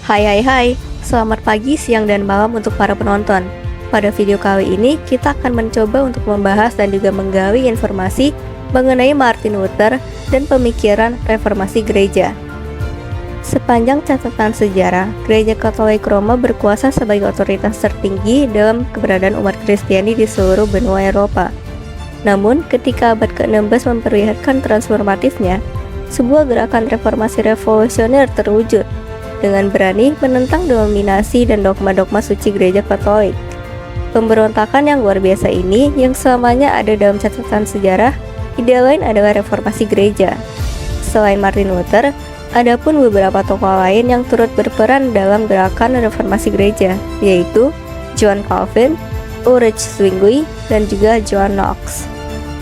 Hai, selamat pagi, siang, dan malam untuk para penonton. Pada video kali ini, kita akan mencoba untuk membahas dan juga menggali informasi mengenai Martin Luther dan pemikiran reformasi gereja. Sepanjang catatan sejarah, Gereja Katolik Roma berkuasa sebagai otoritas tertinggi dalam keberadaan umat Kristiani di seluruh benua Eropa. Namun, ketika abad ke-16 memperlihatkan transformatifnya, sebuah gerakan reformasi revolusioner terwujud dengan berani menentang dominasi dan dogma-dogma suci Gereja Katolik. Pemberontakan yang luar biasa ini yang selamanya ada dalam catatan sejarah, ide lain adalah reformasi gereja. Selain Martin Luther, ada pun beberapa tokoh lain yang turut berperan dalam gerakan reformasi gereja, yaitu John Calvin, Ulrich Zwingli, dan juga John Knox.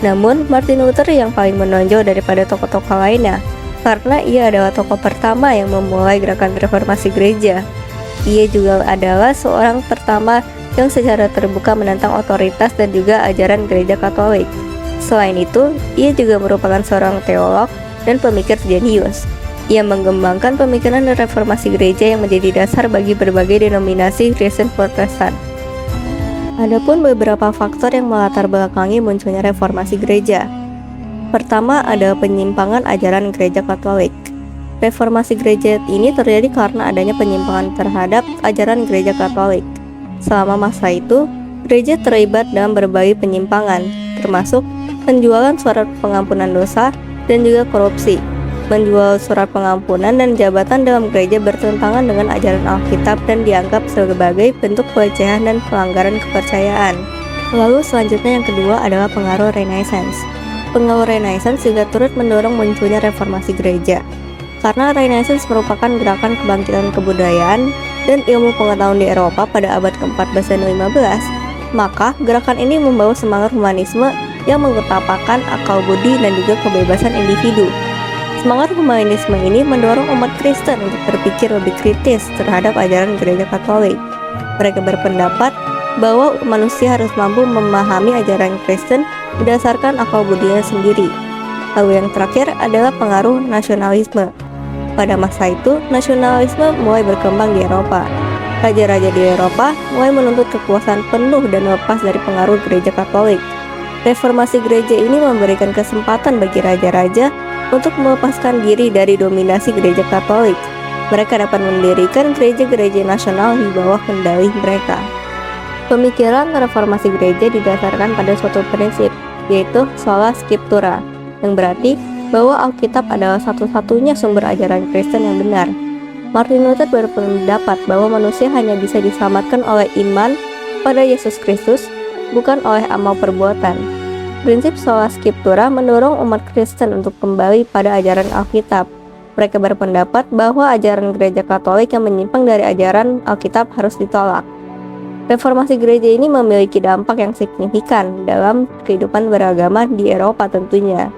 Namun, Martin Luther yang paling menonjol daripada tokoh-tokoh lainnya, karena ia adalah tokoh pertama yang memulai gerakan reformasi gereja. Ia juga adalah seorang pertama yang secara terbuka menentang otoritas dan juga ajaran Gereja Katolik. Selain itu, ia juga merupakan seorang teolog dan pemikir jenius. Ia mengembangkan pemikiran reformasi gereja yang menjadi dasar bagi berbagai denominasi Kristen Protestan. Adapun beberapa faktor yang melatar belakangi munculnya reformasi gereja. Pertama adalah penyimpangan ajaran Gereja Katolik. Reformasi gereja ini terjadi karena adanya penyimpangan terhadap ajaran Gereja Katolik. Selama masa itu, gereja terlibat dalam berbagai penyimpangan, termasuk penjualan surat pengampunan dosa dan juga korupsi. Menjual surat pengampunan dan jabatan dalam gereja bertentangan dengan ajaran Alkitab dan dianggap sebagai bentuk pelecehan dan pelanggaran kepercayaan. Lalu selanjutnya yang kedua adalah pengaruh Renaissance. Pengaruh Renaissance juga turut mendorong munculnya reformasi gereja. Karena Renaissance merupakan gerakan kebangkitan kebudayaan dan ilmu pengetahuan di Eropa pada abad ke-14 dan 15, maka gerakan ini membawa semangat humanisme yang mengutamakan akal budi dan juga kebebasan individu. Semangat humanisme ini mendorong umat Kristen untuk berpikir lebih kritis terhadap ajaran Gereja Katolik. Mereka berpendapat bahwa manusia harus mampu memahami ajaran Kristen berdasarkan akal budinya sendiri. Lalu yang terakhir adalah pengaruh nasionalisme. Pada masa itu, nasionalisme mulai berkembang di Eropa. Raja-raja di Eropa mulai menuntut kekuasaan penuh dan lepas dari pengaruh Gereja Katolik. Reformasi gereja ini memberikan kesempatan bagi raja-raja untuk melepaskan diri dari dominasi Gereja Katolik. Mereka dapat mendirikan gereja-gereja nasional di bawah kendali mereka. Pemikiran reformasi gereja didasarkan pada suatu prinsip, yaitu sola scriptura, yang berarti bahwa Alkitab adalah satu-satunya sumber ajaran Kristen yang benar. Martin Luther berpendapat bahwa manusia hanya bisa diselamatkan oleh iman pada Yesus Kristus, bukan oleh amal perbuatan. Prinsip sola scriptura mendorong umat Kristen untuk kembali pada ajaran Alkitab. Mereka berpendapat bahwa ajaran Gereja Katolik yang menyimpang dari ajaran Alkitab harus ditolak. Reformasi gereja ini memiliki dampak yang signifikan dalam kehidupan beragama di Eropa tentunya.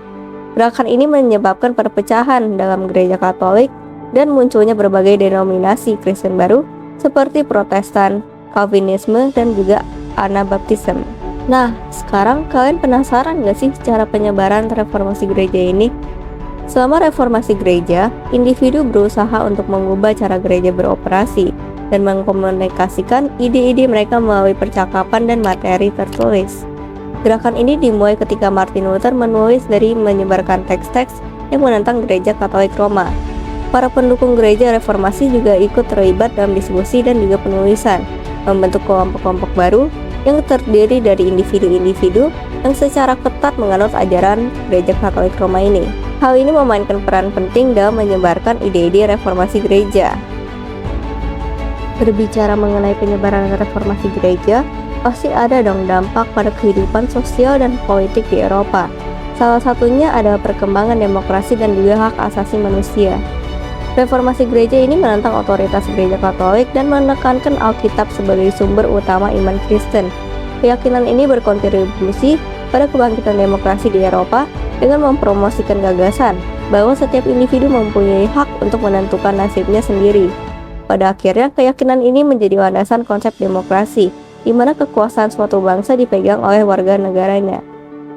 Gerakan ini menyebabkan perpecahan dalam Gereja Katolik dan munculnya berbagai denominasi Kristen baru seperti Protestan, Calvinisme, dan juga Anabaptisme. Nah, sekarang kalian penasaran gak sih cara penyebaran reformasi gereja ini? Selama reformasi gereja, individu berusaha untuk mengubah cara gereja beroperasi dan mengkomunikasikan ide-ide mereka melalui percakapan dan materi tertulis. Gerakan ini dimulai ketika Martin Luther menulis dari menyebarkan teks-teks yang menentang Gereja Katolik Roma. Para pendukung gereja reformasi juga ikut terlibat dalam diskusi dan juga penulisan, membentuk kelompok-kelompok baru yang terdiri dari individu-individu yang secara ketat menganut ajaran Gereja Katolik Roma ini. Hal ini memainkan peran penting dalam menyebarkan ide-ide reformasi gereja. Berbicara mengenai penyebaran reformasi gereja, pasti ada dong dampak pada kehidupan sosial dan politik di Eropa. Salah satunya adalah perkembangan demokrasi dan juga hak asasi manusia. Reformasi gereja ini menentang otoritas Gereja Katolik dan menekankan Alkitab sebagai sumber utama iman Kristen. Keyakinan ini berkontribusi pada kebangkitan demokrasi di Eropa dengan mempromosikan gagasan bahwa setiap individu mempunyai hak untuk menentukan nasibnya sendiri. Pada akhirnya, keyakinan ini menjadi landasan konsep demokrasi, di mana kekuasaan suatu bangsa dipegang oleh warga negaranya.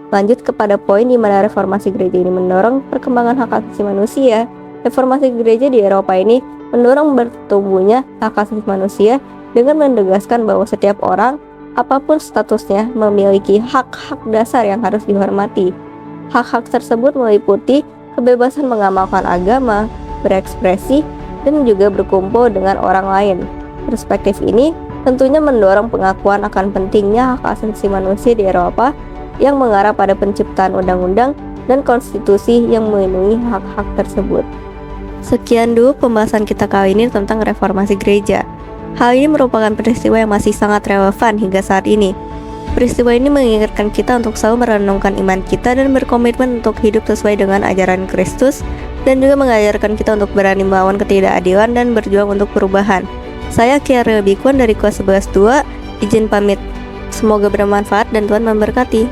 Lanjut kepada poin di mana reformasi gereja ini mendorong perkembangan hak asasi manusia. Reformasi gereja di Eropa ini mendorong bertumbuhnya hak asasi manusia dengan menegaskan bahwa setiap orang, apapun statusnya, memiliki hak-hak dasar yang harus dihormati. Hak-hak tersebut meliputi kebebasan mengamalkan agama, berekspresi, dan juga berkumpul dengan orang lain. Perspektif ini tentunya mendorong pengakuan akan pentingnya hak asasi manusia di Eropa yang mengarah pada penciptaan undang-undang dan konstitusi yang melindungi hak-hak tersebut. Sekian dulu pembahasan kita kali ini tentang reformasi gereja. Hal ini merupakan peristiwa yang masih sangat relevan hingga saat ini. Peristiwa ini mengingatkan kita untuk selalu merenungkan iman kita dan berkomitmen untuk hidup sesuai dengan ajaran Kristus, dan juga mengajarkan kita untuk berani melawan ketidakadilan dan berjuang untuk perubahan. Saya Kiara Bikuan dari kelas 11-2, izin pamit. Semoga bermanfaat dan Tuhan memberkati.